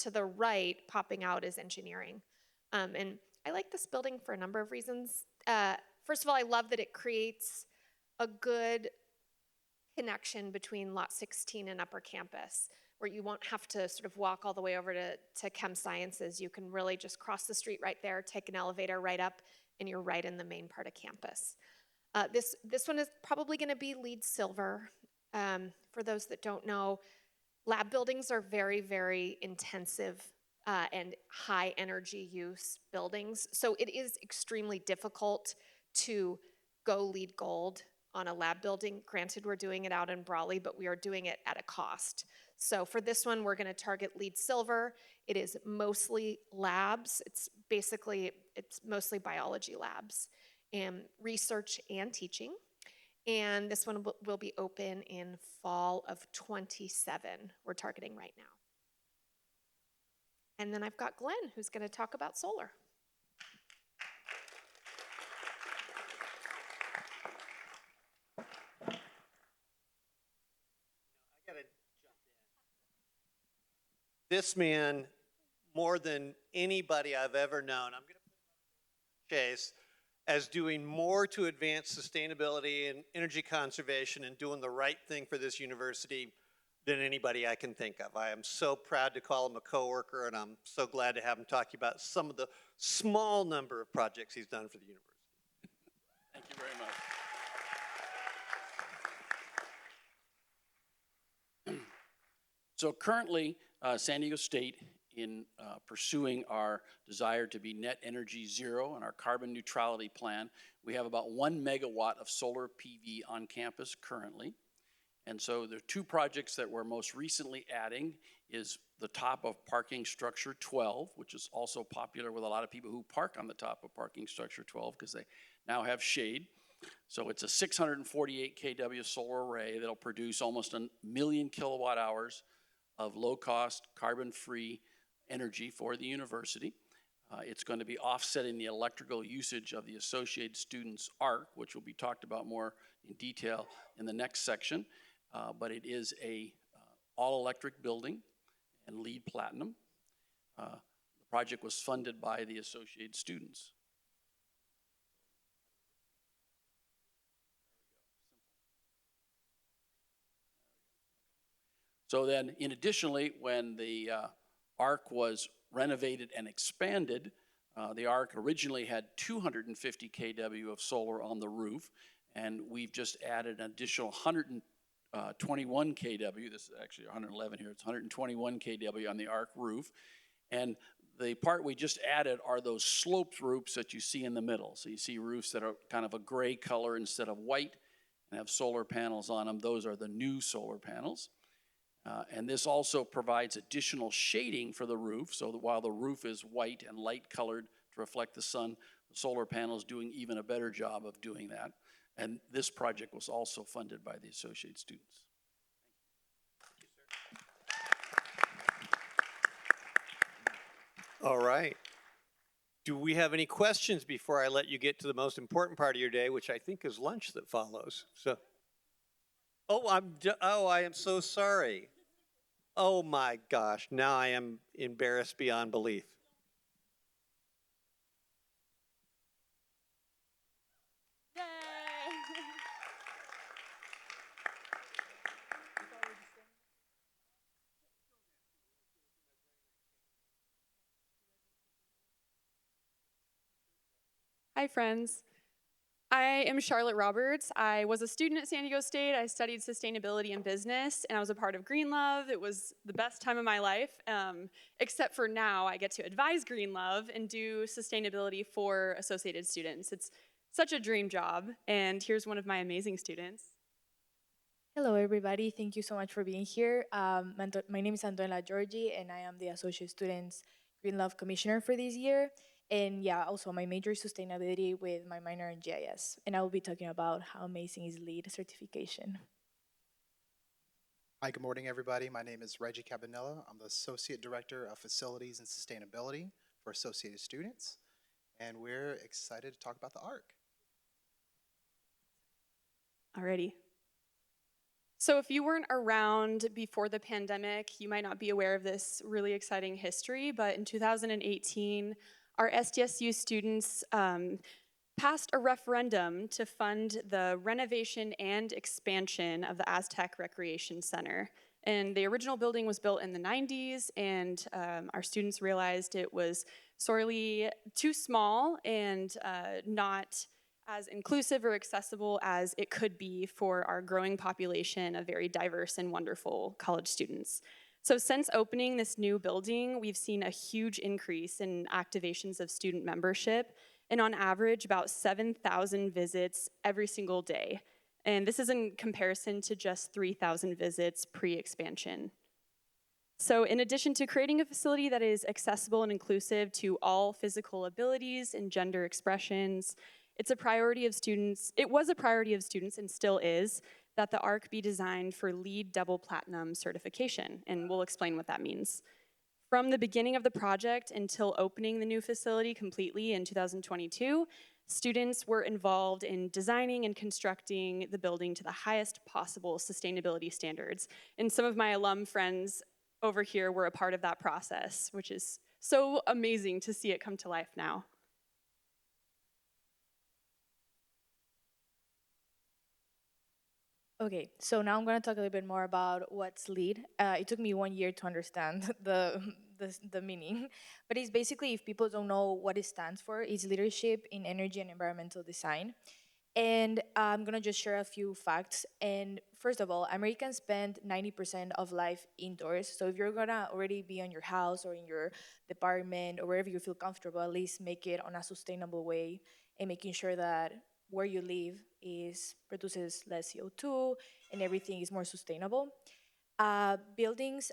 to the right, popping out, is engineering. And I like this building for a number of reasons. First of all, I love that it creates a good connection between Lot 16 and Upper Campus, where you won't have to sort of walk all the way over to Chem Sciences. You can really just cross the street right there, take an elevator right up, and you're right in the main part of campus. This one is probably going to be LEED Silver. For those that don't know, lab buildings are very, very intensive and high energy use buildings. So it is extremely difficult to go LEED Gold on a lab building. Granted, we're doing it out in Brawley, but we are doing it at a cost. So for this one, we're going to target LEED Silver. It is mostly labs. It's mostly biology labs and research and teaching. And this one will be open in fall of 27, we're targeting right now. And then I've got Glenn, who's going to talk about solar. I gotta jump in. This man, more than anybody I've ever known, I'm going to put Chase as doing more to advance sustainability and energy conservation and doing the right thing for this university than anybody I can think of. I am so proud to call him a coworker, and I'm so glad to have him talk about some of the small number of projects he's done for the university. Thank you very much. So currently, San Diego State, in pursuing our desire to be net energy zero and our carbon neutrality plan, we have about 1 megawatt of solar PV on campus currently. And so the two projects that we're most recently adding is the top of parking structure 12, which is also popular with a lot of people who park on the top of parking structure 12 because they now have shade. So it's a 648 kW solar array that'll produce almost 1 million kilowatt hours of low-cost, carbon-free energy for the university. It's going to be offsetting the electrical usage of the Associated Students ARC, which will be talked about more in detail in the next section. But it is a all-electric building and LEED Platinum. The project was funded by the Associated Students. So then, additionally, when the ARC was renovated and expanded, the ARC originally had 250 kW of solar on the roof, and we've just added an additional 121 kW. This is actually 111 here. It's 121 kW on the ARC roof. And the part we just added are those sloped roofs that you see in the middle. So you see roofs that are kind of a gray color instead of white and have solar panels on them. Those are the new solar panels. And this also provides additional shading for the roof, so that while the roof is white and light colored to reflect the sun, the solar panel is doing even a better job of doing that. And this project was also funded by the Associated Students. All right. Do we have any questions before I let you get to the most important part of your day, which I think is lunch that follows? So, I am so sorry. Oh my gosh, now I am embarrassed beyond belief. Yay! Hi, friends. I am Charlotte Roberts. I was a student at San Diego State. I studied sustainability and business, and I was a part of Green Love. It was the best time of my life, except for now I get to advise Green Love and do sustainability for Associated Students. It's such a dream job, and here's one of my amazing students. Hello, everybody. Thank you so much for being here. My name is Antonella Giorgi, and I am the Associate Students Green Love Commissioner for this year. And yeah, also my major is sustainability with my minor in GIS. And I will be talking about how amazing is LEED certification. Hi, good morning, everybody. My name is Reggie Cabanella. I'm the Associate Director of Facilities and Sustainability for Associated Students. And we're excited to talk about the ARC. Alrighty. So if you weren't around before the pandemic, you might not be aware of this really exciting history, but in 2018, our SDSU students passed a referendum to fund the renovation and expansion of the Aztec Recreation Center. And the original building was built in the 90s, and our students realized it was sorely too small and not as inclusive or accessible as it could be for our growing population of very diverse and wonderful college students. So since opening this new building, we've seen a huge increase in activations of student membership, and on average, about 7,000 visits every single day. And this is in comparison to just 3,000 visits pre-expansion. So in addition to creating a facility that is accessible and inclusive to all physical abilities and gender expressions, it was a priority of students and still is, that the ARC be designed for LEED double platinum certification, and we'll explain what that means. From the beginning of the project until opening the new facility completely in 2022, students were involved in designing and constructing the building to the highest possible sustainability standards. And some of my alum friends over here were a part of that process, which is so amazing to see it come to life now. Okay, so now I'm going to talk a little bit more about what's LEED. It took me 1 year to understand the meaning, but it's basically, if people don't know what it stands for, it's Leadership in Energy and Environmental Design. And I'm going to just share a few facts. And first of all, Americans spend 90% of life indoors. So if you're going to already be on your house or in your department or wherever you feel comfortable, at least make it on a sustainable way and making sure that where you live produces less CO2 and everything is more sustainable. Buildings